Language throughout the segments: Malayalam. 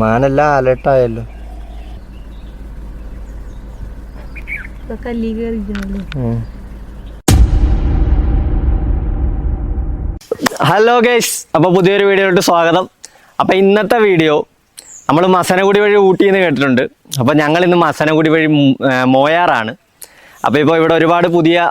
മാനെല്ലാം അലർട്ടായല്ലോ. ഹലോ ഗൈസ്, അപ്പോൾ പുതിയൊരു വീഡിയോയിലോട്ട് സ്വാഗതം. അപ്പോൾ ഇന്നത്തെ വീഡിയോ നമ്മൾ മസനഗുഡി വഴി ഊട്ടി എന്ന് കേട്ടിട്ടുണ്ട്. അപ്പോൾ ഞങ്ങൾ ഇന്ന് മസനഗുഡി വഴി മോയാറാണ്. അപ്പോൾ ഇപ്പോൾ ഇവിടെ ഒരുപാട് പുതിയ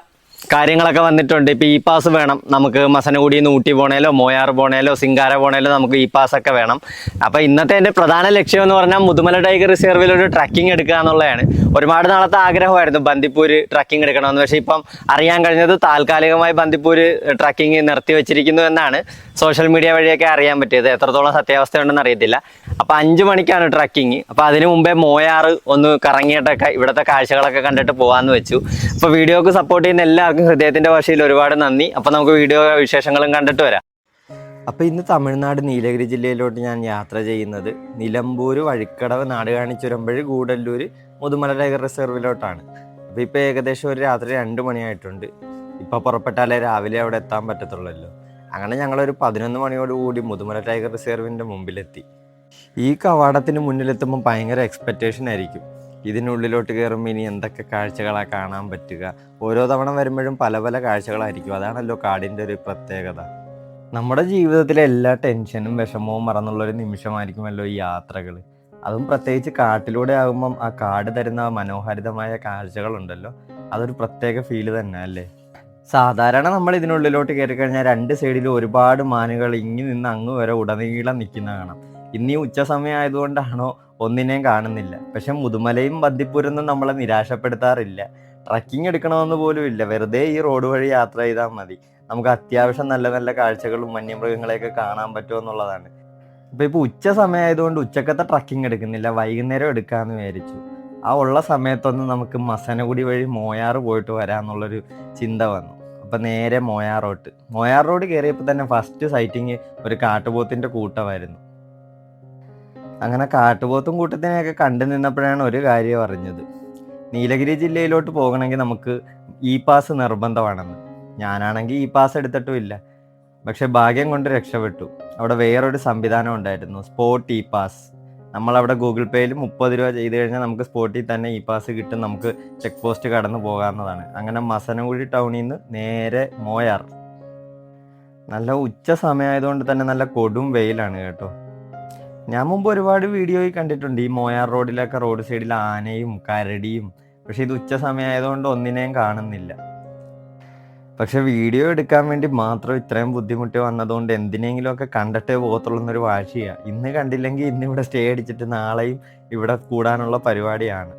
കാര്യങ്ങളൊക്കെ വന്നിട്ടുണ്ട്. ഇപ്പോൾ ഇ പാസ് വേണം നമുക്ക്. മസനഗുഡിയിൽ നിന്ന് ഊട്ടി പോണേലോ മോയാർ പോണേലോ സിംഗാര പോണേലോ നമുക്ക് ഇ പാസ്സൊക്കെ വേണം. അപ്പോൾ ഇന്നത്തെ എൻ്റെ പ്രധാന ലക്ഷ്യം എന്ന് പറഞ്ഞാൽ മുതുമല ടൈഗർ റിസർവിൽ ഒരു ട്രക്കിംഗ് എടുക്കുക എന്നുള്ളതാണ്. ഒരുപാട് നാളത്തെ ആഗ്രഹമായിരുന്നു ബന്ദിപ്പൂർ ട്രക്കിംഗ് എടുക്കണമെന്ന്. പക്ഷേ ഇപ്പം അറിയാൻ കഴിഞ്ഞത് താൽക്കാലികമായി ബന്ദിപ്പൂർ ട്രക്കിംഗ് നിർത്തി വെച്ചിരിക്കുന്നു എന്നാണ് സോഷ്യൽ മീഡിയ വഴിയൊക്കെ അറിയാൻ പറ്റിയത്. എത്രത്തോളം സത്യാവസ്ഥ ഉണ്ടെന്ന് അറിയത്തില്ല. അപ്പോൾ 5 മണിക്കാണ് ട്രക്കിങ്. അപ്പോൾ അതിന് മുമ്പേ മോയാർ ഒന്ന് കറങ്ങിയിട്ടൊക്കെ ഇവിടുത്തെ കാഴ്ചകളൊക്കെ കണ്ടിട്ട് പോകാമെന്ന് വെച്ചു. അപ്പോൾ വീഡിയോക്ക് സപ്പോർട്ട് ചെയ്യുന്ന എല്ലാവർക്കും ഹൃദയത്തിൻ്റെ ഭാഷയിൽ ഒരുപാട് നന്ദി. അപ്പോൾ നമുക്ക് വീഡിയോ വിശേഷങ്ങളും കണ്ടിട്ട് വരാം. അപ്പോൾ ഇന്ന് തമിഴ്നാട് നീലഗിരി ജില്ലയിലോട്ട് ഞാൻ യാത്ര ചെയ്യുന്നത് നിലമ്പൂർ വഴിക്കടവ് നാടുകാണി ചുരമ്പഴി ഗൂഡല്ലൂർ മുതുമല ടൈഗർ റിസർവിലോട്ടാണ്. അപ്പോൾ ഇപ്പോൾ ഏകദേശം ഒരു രാത്രി 2 മണിയായിട്ടുണ്ട്. ഇപ്പോൾ പുറപ്പെട്ടാലേ രാവിലെ അവിടെ എത്താൻ പറ്റത്തുള്ളല്ലോ. അങ്ങനെ ഞങ്ങളൊരു 11 മണിയോടുകൂടി മുതുമല ടൈഗർ റിസർവിൻ്റെ മുമ്പിലെത്തി. ഈ കവാടത്തിന് മുന്നിലെത്തുമ്പോൾ ഭയങ്കര എക്സ്പെക്റ്റേഷൻ ആയിരിക്കും. ഇതിനുള്ളിലോട്ട് കയറുമ്പോൾ ഇനി എന്തൊക്കെ കാഴ്ചകളാണ് കാണാൻ പറ്റുക. ഓരോ തവണ വരുമ്പോഴും പല പല കാഴ്ചകളായിരിക്കും. അതാണല്ലോ കാടിൻ്റെ ഒരു പ്രത്യേകത. നമ്മുടെ ജീവിതത്തിലെ എല്ലാ ടെൻഷനും വിഷമവും മറന്നുള്ളൊരു നിമിഷമായിരിക്കുമല്ലോ ഈ യാത്രകൾ. അതും പ്രത്യേകിച്ച് കാട്ടിലൂടെ ആകുമ്പം ആ കാട് തരുന്ന മനോഹാരിതമായ കാഴ്ചകളുണ്ടല്ലോ, അതൊരു പ്രത്യേക ഫീല് തന്നെ അല്ലേ. സാധാരണ നമ്മൾ ഇതിനുള്ളിലോട്ട് കയറി കഴിഞ്ഞാൽ 2 സൈഡിലും ഒരുപാട് മാനുകൾ ഇങ്ങി നിന്ന് അങ്ങ് വരെ ഉടനീളം നിൽക്കുന്ന കാണാം. ഇന്നീ ഉച്ച സമയം ആയതുകൊണ്ടാണോ ഒന്നിനെയും കാണുന്നില്ല. പക്ഷെ മുതുമലയും ബന്ദിപ്പൂരൊന്നും നമ്മളെ നിരാശപ്പെടുത്താറില്ല. ട്രക്കിംഗ് എടുക്കണമെന്ന് പോലും ഇല്ല. വെറുതെ ഈ റോഡ് വഴി യാത്ര ചെയ്താൽ മതി. നമുക്ക് അത്യാവശ്യം നല്ല നല്ല കാഴ്ചകളും വന്യമൃഗങ്ങളെയൊക്കെ കാണാൻ പറ്റുമെന്നുള്ളതാണ്. ഇപ്പോൾ ഉച്ച സമയമായതുകൊണ്ട് ഉച്ചക്കത്തെ ട്രക്കിംഗ് എടുക്കുന്നില്ല, വൈകുന്നേരം എടുക്കാമെന്ന് വിചാരിച്ചു. ആ ഉള്ള സമയത്തൊന്നും നമുക്ക് മസനഗുഡി വഴി മോയാർ പോയിട്ട് വരാമെന്നുള്ളൊരു ചിന്ത വന്നു. അപ്പം നേരെ മോയാർ റോഡ് കയറിയപ്പോൾ തന്നെ ഫസ്റ്റ് സൈറ്റിങ് ഒരു കാട്ടുപോത്തിൻ്റെ കൂട്ടമായിരുന്നു. അങ്ങനെ കാട്ടുപോത്തും കൂട്ടത്തിനെയൊക്കെ കണ്ടു നിന്നപ്പോഴാണ് ഒരു കാര്യം അറിഞ്ഞത്. നീലഗിരി ജില്ലയിലോട്ട് പോകണമെങ്കിൽ നമുക്ക് ഇ പാസ് നിർബന്ധമാണെന്ന്. ഞാനാണെങ്കിൽ ഇ പാസ് എടുത്തിട്ടുമില്ല. പക്ഷെ ഭാഗ്യം കൊണ്ട് രക്ഷപ്പെട്ടു. അവിടെ വേറൊരു സംവിധാനം ഉണ്ടായിരുന്നു, സ്പോട്ട് ഇ പാസ്. നമ്മളവിടെ ഗൂഗിൾ പേയിൽ 30 രൂപ ചെയ്ത് കഴിഞ്ഞാൽ നമുക്ക് സ്പോട്ടിൽ തന്നെ ഇ പാസ് കിട്ടും. നമുക്ക് ചെക്ക് പോസ്റ്റ് കടന്ന് പോകാവുന്നതാണ്. അങ്ങനെ മസനഗുഡി ടൗണിൽ നിന്ന് നേരെ മോയാർ. നല്ല ഉച്ച സമയമായതുകൊണ്ട് തന്നെ നല്ല കൊടും വെയിലാണ് കേട്ടോ. ഞാൻ മുമ്പ് ഒരുപാട് വീഡിയോയിൽ കണ്ടിട്ടുണ്ട് ഈ മോയാർ റോഡിലൊക്കെ റോഡ് സൈഡിൽ ആനയും കരടിയും. പക്ഷെ ഇത് ഉച്ച സമയമായതുകൊണ്ട് ഒന്നിനെയും കാണുന്നില്ല. പക്ഷെ വീഡിയോ എടുക്കാൻ വേണ്ടി മാത്രം ഇത്രയും ബുദ്ധിമുട്ടി വന്നതുകൊണ്ട് എന്തിനെങ്കിലുമൊക്കെ കണ്ടിട്ടേ പോകത്തുള്ളൂ എന്നൊരു വാശിയാണ്. ഇന്ന് കണ്ടില്ലെങ്കിൽ ഇന്നിവിടെ സ്റ്റേ അടിച്ചിട്ട് നാളെയും ഇവിടെ കൂടാനുള്ള പരിപാടിയാണ്.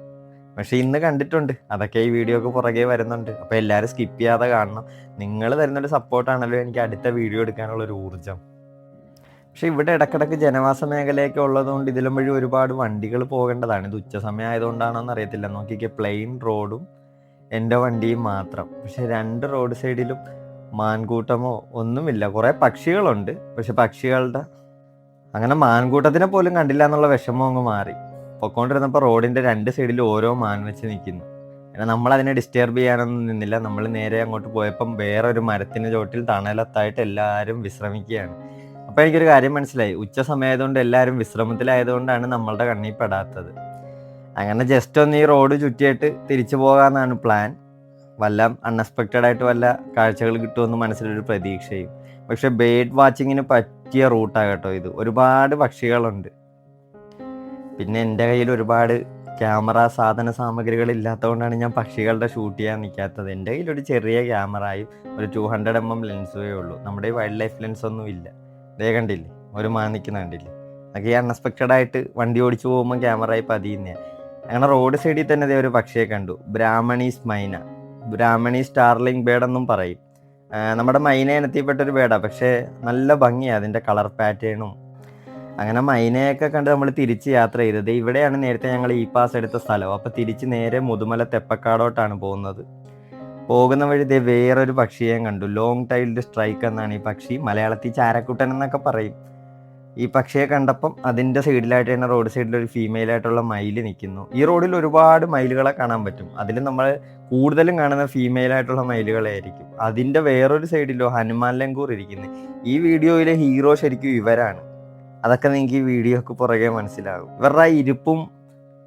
പക്ഷെ ഇന്ന് കണ്ടിട്ടുണ്ട്. അതൊക്കെ ഈ വീഡിയോക്ക് പുറകെ വരുന്നുണ്ട്. അപ്പോൾ എല്ലാവരും സ്കിപ്പ് ചെയ്യാതെ കാണണം. നിങ്ങൾ തരുന്നൊരു സപ്പോർട്ടാണല്ലോ എനിക്ക് അടുത്ത വീഡിയോ എടുക്കാനുള്ളൊരു ഊർജ്ജം. പക്ഷെ ഇവിടെ ഇടക്കിടക്ക് ജനവാസ മേഖലയൊക്കെ ഉള്ളതുകൊണ്ട് ഇതിലും വഴി ഒരുപാട് വണ്ടികൾ പോകേണ്ടതാണ്. ഇത് ഉച്ച സമയം ആയതുകൊണ്ടാണോ എന്നറിയത്തില്ല. നോക്കിക്കേ, പ്ലെയിൻ റോഡും എൻ്റെ വണ്ടിയും മാത്രം. പക്ഷെ 2 റോഡ് സൈഡിലും മാൻകൂട്ടമോ ഒന്നുമില്ല. കുറേ പക്ഷികളുണ്ട്, പക്ഷെ പക്ഷികളുടെ അങ്ങനെ മാൻകൂട്ടത്തിനെ പോലും കണ്ടില്ല എന്നുള്ള വിഷമം അങ്ങ് മാറി. പൊക്കോണ്ടിരുന്നപ്പോൾ റോഡിൻ്റെ 2 സൈഡിലും ഓരോ മാൻ വെച്ച് നിൽക്കുന്നു. എന്നാൽ നമ്മളതിനെ ഡിസ്റ്റർബ് ചെയ്യാനൊന്നും നിന്നില്ല. നമ്മൾ നേരെ അങ്ങോട്ട് പോയപ്പം വേറൊരു മരത്തിൻ്റെ ചോട്ടിൽ തണലത്തായിട്ട് എല്ലാവരും വിശ്രമിക്കുകയാണ്. അപ്പോൾ എനിക്കൊരു കാര്യം മനസ്സിലായി. ഉച്ച സമയമായതുകൊണ്ട് എല്ലാവരും വിശ്രമത്തിലായതുകൊണ്ടാണ് നമ്മളുടെ കണ്ണിൽ പെടാത്തത്. അങ്ങനെ ജസ്റ്റ് ഒന്ന് ഈ റോഡ് ചുറ്റിയിട്ട് തിരിച്ചു പോകാമെന്നാണ് പ്ലാൻ. വല്ല അൺഎക്സ്പെക്റ്റഡ് ആയിട്ട് വല്ല കാഴ്ചകൾ കിട്ടുമെന്ന് മനസ്സിലൊരു പ്രതീക്ഷയും. പക്ഷെ ബേർഡ് വാച്ചിങ്ങിന് പറ്റിയ റൂട്ടാണ് കേട്ടോ ഇത്. ഒരുപാട് പക്ഷികളുണ്ട്. പിന്നെ എൻ്റെ കയ്യിൽ ഒരുപാട് ക്യാമറ സാധന സാമഗ്രികൾ ഇല്ലാത്തതുകൊണ്ടാണ് ഞാൻ പക്ഷികളുടെ ഷൂട്ട് ചെയ്യാൻ നിൽക്കാത്തത്. എൻ്റെ കയ്യിലൊരു ചെറിയ ക്യാമറയും ഒരു 200mm ലെൻസേ ഉള്ളൂ. നമ്മുടെ ഈ വൈൽഡ് ലൈഫ് ലെൻസ് ഒന്നും ഇല്ല. ദേ കണ്ടില്ലേ, ഒരു മാൻ നിൽക്കുന്ന കണ്ടില്ലേ. അതൊക്കെ ഈ അൺഎക്സ്പെക്റ്റഡ് ആയിട്ട് വണ്ടി ഓടിച്ചു പോകുമ്പോൾ ക്യാമറയിൽ പതിയുന്നതാണ്. അങ്ങനെ റോഡ് സൈഡിൽ തന്നെ ഇതേ ഒരു പക്ഷിയെ കണ്ടു, ബ്രാഹ്മണീസ് മൈന. ബ്രാഹ്മണി സ്റ്റാർലിംഗ് ബേർഡ് എന്നും പറയും. നമ്മുടെ മൈന ഇനത്തിൽപ്പെട്ടൊരു ബേർഡാണ്. പക്ഷേ നല്ല ഭംഗിയാണ് അതിൻ്റെ കളർ പാറ്റേണും. അങ്ങനെ മൈനയൊക്കെ കണ്ട് നമ്മൾ തിരിച്ച് യാത്ര ചെയ്തത്. ഇവിടെയാണ് നേരത്തെ ഞങ്ങൾ ഇ പാസ് എടുത്ത സ്ഥലം. അപ്പോൾ തിരിച്ച് നേരെ മുതുമല തെപ്പക്കാടോട്ടാണ് പോകുന്നത്. പോകുന്ന വഴി ഇതേ വേറൊരു പക്ഷിയെ കണ്ടു, ലോങ് ടൈൽഡ് സ്ട്രൈക്ക് എന്നാണ് ഈ പക്ഷി. മലയാളത്തിൽ ചാരക്കുട്ടൻ എന്നൊക്കെ പറയും. ഈ പക്ഷിയെ കണ്ടപ്പം അതിൻ്റെ സൈഡിലായിട്ട് തന്നെ റോഡ് സൈഡിലൊരു ഫീമെയിലായിട്ടുള്ള മയിൽ നിൽക്കുന്നു. ഈ റോഡിൽ ഒരുപാട് മയിലുകളെ കാണാൻ പറ്റും. അതിൽ നമ്മൾ കൂടുതലും കാണുന്ന ഫീമെയിലായിട്ടുള്ള മയിലുകളായിരിക്കും. അതിൻ്റെ വേറൊരു സൈഡിലോ ഹനുമാൻ ലങ്കൂർ ഇരിക്കുന്നത്. ഈ വീഡിയോയിലെ ഹീറോ ശരിക്കും ഇവരാണ്. അതൊക്കെ നിങ്ങൾക്ക് ഈ വീഡിയോക്ക് പുറകെ മനസ്സിലാകും. ഇവരുടെ ഇരിപ്പും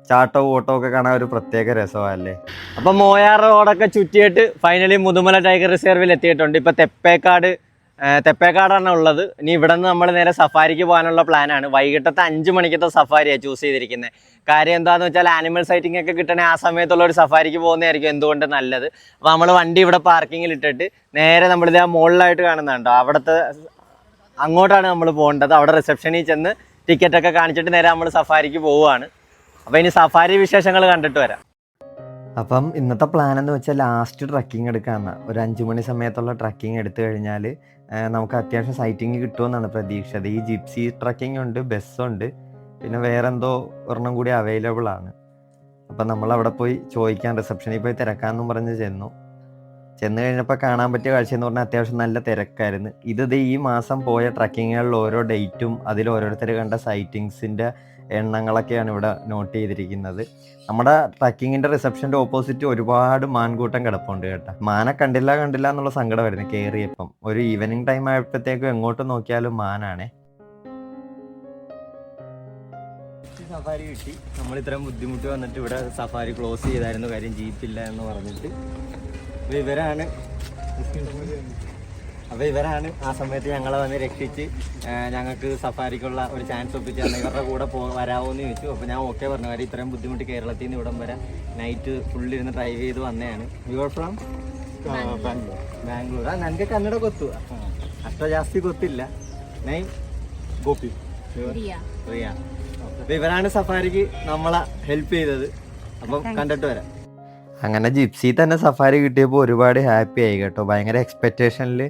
ചാട്ടവും ഓട്ടവും ഒക്കെ കാണാൻ ഒരു പ്രത്യേക രസമല്ലേ. അപ്പം മോയാർ റോഡൊക്കെ ചുറ്റിയിട്ട് ഫൈനലി മുതുമല ടൈഗർ റിസർവിൽ എത്തിയിട്ടുണ്ട്. ഇപ്പം തെപ്പേക്കാടാണ് ഉള്ളത്. ഇനി ഇവിടെ നിന്ന് നമ്മൾ നേരെ സഫാരിക്ക് പോകാനുള്ള പ്ലാനാണ്. വൈകിട്ടത്തെ 5 മണിക്കത്തെ സഫാരിയാണ് ചൂസ് ചെയ്തിരിക്കുന്നത്. കാര്യം എന്താണെന്ന് വെച്ചാൽ ആനിമൽ സൈറ്റിംഗ് ഒക്കെ കിട്ടണേ ആ സമയത്തുള്ള ഒരു സഫാരിക്ക് പോകുന്നതായിരിക്കും എന്തുകൊണ്ട് നല്ലത്. അപ്പോൾ നമ്മൾ വണ്ടി ഇവിടെ പാർക്കിങ്ങിൽ ഇട്ടിട്ട് നേരെ നമ്മളിത് ആ മുകളിലായിട്ട് കാണുന്നുണ്ടോ, അങ്ങോട്ടാണ് നമ്മൾ പോകേണ്ടത്. അവിടെ റിസപ്ഷനിൽ ചെന്ന് ടിക്കറ്റൊക്കെ കാണിച്ചിട്ട് നേരെ നമ്മൾ സഫാരിക്ക് പോവുകയാണ്. അപ്പോൾ ഇനി സഫാരി വിശേഷങ്ങൾ കണ്ടിട്ട് വരാം. അപ്പം ഇന്നത്തെ പ്ലാൻ എന്ന് വെച്ചാൽ ലാസ്റ്റ് ട്രക്കിംഗ് എടുക്കാമെന്ന്. ഒരു 5 മണി സമയത്തുള്ള ട്രക്കിംഗ് എടുത്തു കഴിഞ്ഞാൽ നമുക്ക് അത്യാവശ്യം സൈറ്റിങ് കിട്ടുമെന്നാണ് പ്രതീക്ഷ. ഈ ജിപ്സി ട്രക്കിംഗ് ഉണ്ട്, ബസ്സുണ്ട്, പിന്നെ വേറെ എന്തോ ഒരെണ്ണം കൂടി അവൈലബിൾ ആണ്. അപ്പം നമ്മളവിടെ പോയി ചോദിക്കാൻ, റിസപ്ഷനിൽ പോയി തിരക്കാമെന്നും പറഞ്ഞ് ചെന്ന് കഴിഞ്ഞപ്പോൾ കാണാൻ പറ്റിയ കാഴ്ച എന്ന് പറഞ്ഞാൽ അത്യാവശ്യം നല്ല തിരക്കായിരുന്നു. ഈ മാസം പോയ ട്രക്കിങ്ങുകളിൽ ഓരോ ഡേറ്റും അതിൽ ഓരോരുത്തർ കണ്ട സൈറ്റിങ്സിൻ്റെ എണ്ണങ്ങളൊക്കെയാണ് ഇവിടെ നോട്ട് ചെയ്തിരിക്കുന്നത്. നമ്മുടെ ട്രക്കിങ്ങിൻ്റെ റിസപ്ഷൻ്റെ ഓപ്പോസിറ്റ് ഒരുപാട് മാൻകൂട്ടം കിടപ്പുണ്ട് കേട്ടോ. മാനെ കണ്ടില്ല എന്നുള്ള സങ്കടമായിരുന്നു കയറിയപ്പം. ഒരു ഈവനിങ് ടൈം ആയപ്പോഴത്തേക്കും എങ്ങോട്ട് നോക്കിയാലും മാനാണേ. സഫാരി കിട്ടി. നമ്മൾ ഇത്രയും ബുദ്ധിമുട്ട് വന്നിട്ട് ഇവിടെ സഫാരി ക്ലോസ് ചെയ്തായിരുന്നു, കാര്യം ജീപ്പില്ല എന്ന് പറഞ്ഞിട്ട്. ഇവരാണ് ആ സമയത്ത് ഞങ്ങളെ വന്ന് രക്ഷിച്ച് ഞങ്ങൾക്ക് സഫാരിക്കുള്ള ഒരു ചാൻസ് ഒപ്പിച്ച് തന്നെ ഇവരുടെ കൂടെ വരാമോ എന്ന് ചോദിച്ചു. അപ്പോൾ ഞാൻ ഓക്കെ പറഞ്ഞു. കാര്യം ഇത്രയും ബുദ്ധിമുട്ട് കേരളത്തിൽ നിന്ന് ഇവിടം വരെ നൈറ്റ് ഫുള്ളിരുന്ന് ഡ്രൈവ് ചെയ്ത് വന്നതാണ്. Your from Bangalore. ನನಗೆ ಕನ್ನಡ ಗೊತ್ತು, ಅಷ್ಟು ಜಾಸ್ತಿ ಗೊತ್ತಿಲ್ಲ. ನೈ ഗോപി റിയ. അപ്പോൾ ഇവരാണ് സഫാരിക്ക് നമ്മളെ ഹെൽപ്പ് ചെയ്തത്. അപ്പം കണ്ടിട്ട് വരാം. അങ്ങനെ ജിപ്സി തന്നെ സഫാരി കിട്ടിയപ്പോൾ ഒരുപാട് ഹാപ്പി ആയി കേട്ടോ. ഭയങ്കര എക്സ്പെക്റ്റേഷനിൽ.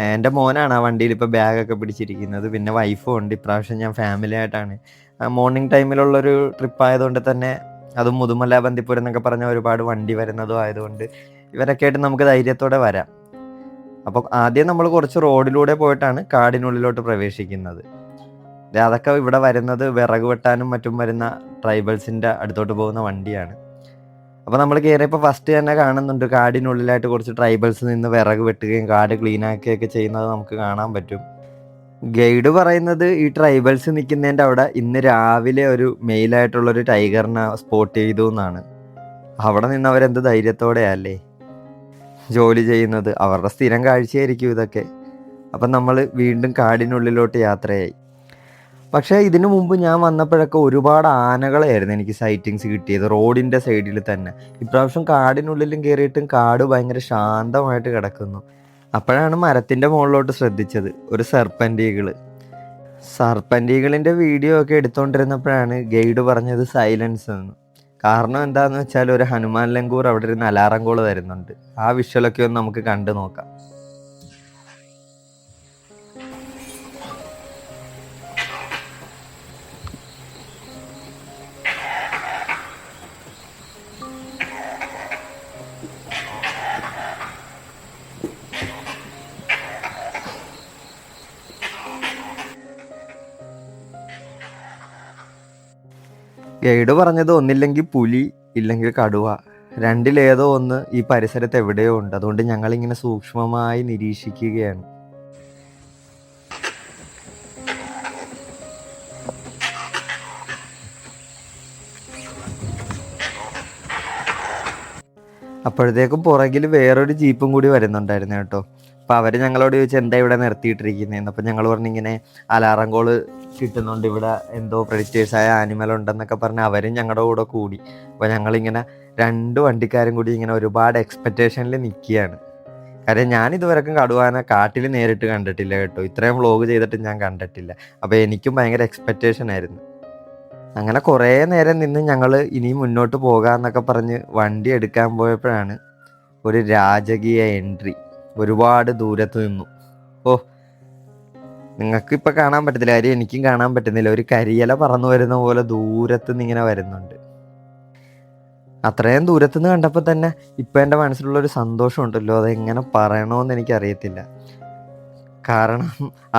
എൻ്റെ മോനാണ് ആ വണ്ടിയിൽ ഇപ്പോൾ ബാഗൊക്കെ പിടിച്ചിരിക്കുന്നത്. പിന്നെ വൈഫും ഉണ്ട്. ഇപ്രാവശ്യം ഞാൻ ഫാമിലി ആയിട്ടാണ്. മോർണിംഗ് ടൈമിലുള്ളൊരു ട്രിപ്പ് ആയതുകൊണ്ട് തന്നെ, അതും മുതുമല ബന്ദിപ്പൂർ എന്നൊക്കെ പറഞ്ഞ ഒരുപാട് വണ്ടി വരുന്നതും ആയതുകൊണ്ട് ഇവരൊക്കെ ആയിട്ട് നമുക്ക് ധൈര്യത്തോടെ വരാം. അപ്പോൾ ആദ്യം നമ്മൾ കുറച്ച് റോഡിലൂടെ പോയിട്ടാണ് കാടിനുള്ളിലോട്ട് പ്രവേശിക്കുന്നത്. അതൊക്കെ ഇവിടെ വരുന്നത് വിറക് വെട്ടാനും മറ്റും വരുന്ന ട്രൈബൽസിൻ്റെ അടുത്തോട്ട് പോകുന്ന വണ്ടിയാണ്. അപ്പോൾ നമ്മൾ കയറിയപ്പോൾ ഫസ്റ്റ് തന്നെ കാണുന്നുണ്ട് കാടിനുള്ളിലായിട്ട് കുറച്ച് ട്രൈബൽസ് നിന്ന് വിറക് വെട്ടുകയും കാട് ക്ലീൻ ആക്കുകയൊക്കെ ചെയ്യുന്നത് നമുക്ക് കാണാൻ പറ്റും. ഗൈഡ് പറയുന്നത് ഈ ട്രൈബൽസ് നിൽക്കുന്നതിൻ്റെ അവിടെ ഇന്ന് രാവിലെ ഒരു മെയിലായിട്ടുള്ളൊരു ടൈഗറിനെ സ്പോട്ട് ചെയ്തു എന്നാണ്. അവിടെ നിന്ന് അവരെന്ത് ധൈര്യത്തോടെയല്ലേ ജോലി ചെയ്യുന്നത്. അവരുടെ സ്ഥിരം കാഴ്ചയായിരിക്കും ഇതൊക്കെ. അപ്പം നമ്മൾ വീണ്ടും കാടിനുള്ളിലോട്ട് യാത്രയായി. പക്ഷേ ഇതിനു മുമ്പ് ഞാൻ വന്നപ്പോഴൊക്കെ ഒരുപാട് ആനകളായിരുന്നു എനിക്ക് സൈറ്റിങ്സ് കിട്ടിയത് റോഡിൻ്റെ സൈഡിൽ തന്നെ. ഇപ്രാവശ്യം കാടിനുള്ളിലും കയറിയിട്ടും കാട് ഭയങ്കര ശാന്തമായിട്ട് കിടക്കുന്നു. അപ്പോഴാണ് മരത്തിൻ്റെ മുകളിലോട്ട് ശ്രദ്ധിച്ചത് ഒരു സർപ്പൻറ്റീകളിൻ്റെ വീഡിയോ ഒക്കെ എടുത്തുകൊണ്ടിരുന്നപ്പോഴാണ് ഗൈഡ് പറഞ്ഞത് സൈലൻസ് എന്ന്. കാരണം എന്താണെന്ന് വെച്ചാൽ ഒരു ഹനുമാൻ ലങ്കൂർ അവിടെ ഇരുന്ന് അലാറം കോൾ തരുന്നുണ്ട്. ആ വിഷ്വലൊക്കെ ഒന്ന് നമുക്ക് കണ്ടു നോക്കാം. ഗൈഡ് പറഞ്ഞത് ഒന്നില്ലെങ്കിൽ പുലി ഇല്ലെങ്കിൽ കടുവ, രണ്ടിലേതോ ഒന്ന് ഈ പരിസരത്ത് എവിടെയോ ഉണ്ട്. അതുകൊണ്ട് ഞങ്ങളിങ്ങനെ സൂക്ഷ്മമായി നിരീക്ഷിക്കുകയാണ്. അപ്പോഴത്തേക്കും പുറകിൽ വേറൊരു ജീപ്പും കൂടി വരുന്നുണ്ടായിരുന്നു കേട്ടോ. അപ്പോൾ അവർ ഞങ്ങളോട് ചോദിച്ചു എന്താ ഇവിടെ നിർത്തിയിട്ടിരിക്കുന്നതെന്ന്. അപ്പോൾ ഞങ്ങൾ പറഞ്ഞിങ്ങനെ അലാറം കോള് കിട്ടുന്നുണ്ട്, ഇവിടെ എന്തോ പ്രെഡിറ്റേഴ്സായ ആനിമൽ ഉണ്ടെന്നൊക്കെ പറഞ്ഞ് അവരും ഞങ്ങളുടെ കൂടെ കൂടി. അപ്പോൾ ഞങ്ങളിങ്ങനെ 2 വണ്ടിക്കാരും കൂടി ഇങ്ങനെ ഒരുപാട് എക്സ്പെക്റ്റേഷനിൽ നിൽക്കുകയാണ്. കാര്യം ഞാൻ ഇതുവരെക്കും കടുവാനെ കാട്ടിൽ നേരിട്ട് കണ്ടിട്ടില്ല കേട്ടോ. ഇത്രയും വ്ളോഗ് ചെയ്തിട്ട് ഞാൻ കണ്ടിട്ടില്ല. അപ്പോൾ എനിക്കും ഭയങ്കര എക്സ്പെക്റ്റേഷൻ ആയിരുന്നു. അങ്ങനെ കുറേ നേരം നിന്ന് ഞങ്ങൾ ഇനി മുന്നോട്ട് പോകാമെന്നൊക്കെ പറഞ്ഞ് വണ്ടി എടുക്കാൻ പോയപ്പോഴാണ് ഒരു രാജകീയ എൻട്രി. ഒരുപാട് ദൂരത്ത് നിന്നു. നിങ്ങൾക്ക് ഇപ്പം കാണാൻ പറ്റത്തില്ല, കാര്യം എനിക്കും കാണാൻ പറ്റുന്നില്ല. ഒരു കരിയില പറന്നു വരുന്ന പോലെ ദൂരത്ത് നിന്ന് ഇങ്ങനെ വരുന്നുണ്ട്. അത്രയും ദൂരത്തുനിന്ന് കണ്ടപ്പോൾ തന്നെ ഇപ്പം എൻ്റെ മനസ്സിലുള്ളൊരു സന്തോഷമുണ്ടല്ലോ, അതെങ്ങനെ പറയണമെന്ന് എനിക്കറിയത്തില്ല. കാരണം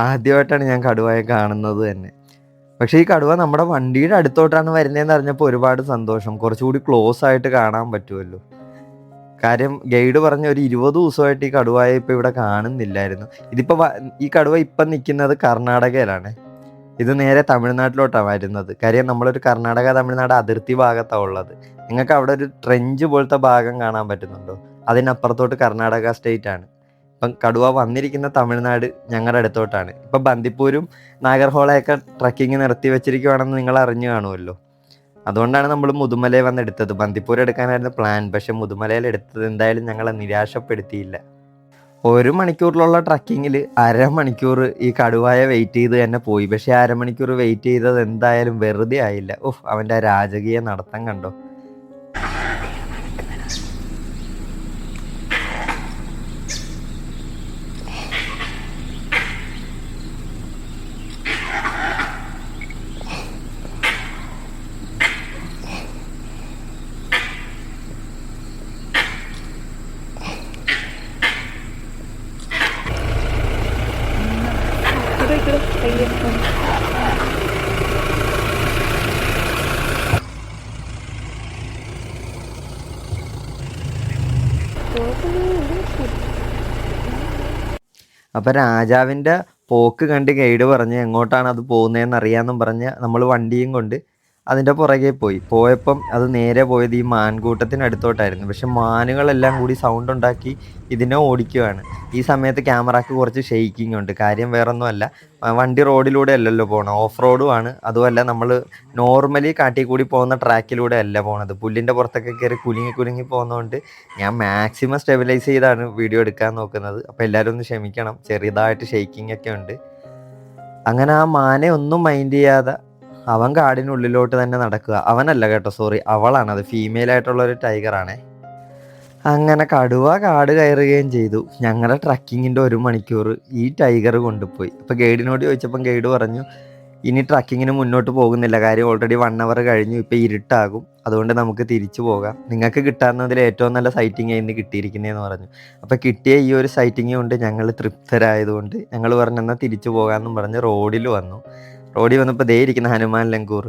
ആദ്യമായിട്ടാണ് ഞാൻ കടുവയെ കാണുന്നത് തന്നെ. പക്ഷേ ഈ കടുവ നമ്മുടെ വണ്ടിയുടെ അടുത്തോട്ടാണ് വരുന്നതെന്ന് അറിഞ്ഞപ്പോൾ ഒരുപാട് സന്തോഷം. കുറച്ചുകൂടി ക്ലോസ് ആയിട്ട് കാണാൻ പറ്റുമല്ലോ. കാര്യം ഗൈഡ് പറഞ്ഞ ഒരു 20 ദിവസമായിട്ട് ഈ കടുവയെ ഇപ്പോൾ ഇവിടെ കാണുന്നില്ലായിരുന്നു. ഈ കടുവ ഇപ്പം നിൽക്കുന്നത് കർണാടകയിലാണ്. ഇത് നേരെ തമിഴ്നാട്ടിലോട്ടാണ് വരുന്നത്. കാര്യം നമ്മളൊരു കർണാടക തമിഴ്നാട് അതിർത്തി ഭാഗത്താണ് ഉള്ളത്. നിങ്ങൾക്ക് അവിടെ ഒരു ട്രെഞ്ച് പോലത്തെ ഭാഗം കാണാൻ പറ്റുന്നുണ്ടോ? അതിനപ്പുറത്തോട്ട് കർണാടക സ്റ്റേറ്റ് ആണ്. ഇപ്പം കടുവ വന്നിരിക്കുന്ന തമിഴ്നാട് ഞങ്ങളുടെ അടുത്തോട്ടാണ്. ഇപ്പം ബന്ദിപ്പൂരും നാഗർഹോളയൊക്കെ ട്രക്കിങ് നിർത്തി വെച്ചിരിക്കുവാണെന്ന് നിങ്ങൾ അറിഞ്ഞു കാണുമല്ലോ. അതുകൊണ്ടാണ് നമ്മൾ മുതുമലയിൽ വന്നെടുത്തത്. ബന്ദിപ്പൂർ എടുക്കാനായിരുന്നു പ്ലാൻ, പക്ഷെ മുതുമലയിൽ എടുത്തത് എന്തായാലും ഞങ്ങളെ നിരാശപ്പെടുത്തിയില്ല. 1 മണിക്കൂറിലുള്ള ട്രക്കിങ്ങിൽ അരമണിക്കൂർ ഈ കടുവയെ വെയിറ്റ് ചെയ്ത് തന്നെ പോയി. പക്ഷേ അരമണിക്കൂർ വെയിറ്റ് ചെയ്തത് എന്തായാലും വെറുതെ ആയില്ല. അവൻ്റെ രാജകീയ നടത്തം കണ്ടോ. അപ്പം രാജാവിൻ്റെ പോക്ക് കണ്ട് ഗൈഡ് പറഞ്ഞ് എങ്ങോട്ടാണ് അത് പോകുന്നതെന്ന് അറിയാമെന്നും പറഞ്ഞ് നമ്മൾ വണ്ടിയും കൊണ്ട് അതിൻ്റെ പുറകെ പോയപ്പം അത് നേരെ പോയത് ഈ മാൻകൂട്ടത്തിനടുത്തോട്ടായിരുന്നു. പക്ഷെ മാനുകളെല്ലാം കൂടി സൗണ്ട് ഉണ്ടാക്കി ഇതിനെ ഓടിക്കുകയാണ്. ഈ സമയത്ത് ക്യാമറക്ക് കുറച്ച് ഷെയ്ക്കിംഗ് ഉണ്ട്. കാര്യം വേറൊന്നുമല്ല, വണ്ടി റോഡിലൂടെ അല്ലല്ലോ പോകണം, ഓഫ് റോഡുമാണ്. അതുമല്ല നമ്മൾ നോർമലി കാട്ടിൽ കൂടി പോകുന്ന ട്രാക്കിലൂടെ അല്ല പോണത്, പുല്ലിൻ്റെ പുറത്തൊക്കെ കയറി കുലുങ്ങി പോകുന്നതുകൊണ്ട് ഞാൻ മാക്സിമം സ്റ്റെബിലൈസ് ചെയ്താണ് വീഡിയോ എടുക്കാൻ നോക്കുന്നത്. അപ്പോൾ എല്ലാവരും ഒന്ന് ക്ഷമിക്കണം, ചെറുതായിട്ട് ഷെയ്ക്കിംഗ് ഒക്കെ ഉണ്ട്. അങ്ങനെ ആ മാനെ ഒന്നും മൈൻഡ് ചെയ്യാതെ അവൻ കാടിനുള്ളിലോട്ട് തന്നെ നടക്കുക. അവനല്ല കേട്ടോ, സോറി, അവളാണ്. അത് ഫീമെയിൽ ആയിട്ടുള്ള ഒരു ടൈഗറാണേ. അങ്ങനെ കടുവ കാട് കയറുകയും ചെയ്തു. ഞങ്ങളുടെ ട്രക്കിങ്ങിൻ്റെ 1 മണിക്കൂർ ഈ ടൈഗർ കൊണ്ടുപോയി. അപ്പോൾ ഗൈഡിനോട് ചോദിച്ചപ്പം ഗൈഡ് പറഞ്ഞു ഇനി ട്രക്കിങ്ങിന് മുന്നോട്ട് പോകുന്നില്ല, കാര്യം ഓൾറെഡി 1 അവർ കഴിഞ്ഞു, ഇപ്പോൾ ഇരുട്ടാകും, അതുകൊണ്ട് നമുക്ക് തിരിച്ചു പോകാം, നിങ്ങൾക്ക് കിട്ടാവുന്നതിൽ ഏറ്റവും നല്ല സൈറ്റിംഗ് ഇന്ന് കിട്ടിയിരിക്കുന്നതെന്ന് പറഞ്ഞു. അപ്പോൾ കിട്ടിയ ഈ ഒരു സൈറ്റിംഗ് കൊണ്ട് ഞങ്ങൾ തൃപ്തരായതുകൊണ്ട് ഞങ്ങൾ പറഞ്ഞു എന്നാൽ തിരിച്ചു പോകാമെന്നും പറഞ്ഞ് റോഡിൽ വന്നപ്പോൾ ദേ ഇരിക്കുന്ന ഹനുമാൻ ലങ്കൂർ,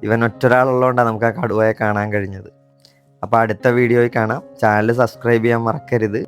ഇവൻ ഒറ്റൊരാളുള്ളതുകൊണ്ടാണ് നമുക്ക് ആ കടുവയെ കാണാൻ കഴിഞ്ഞത്. അപ്പോൾ അടുത്ത വീഡിയോയിൽ കാണാം. ചാനൽ സബ്സ്ക്രൈബ് ചെയ്യാൻ മറക്കരുത്.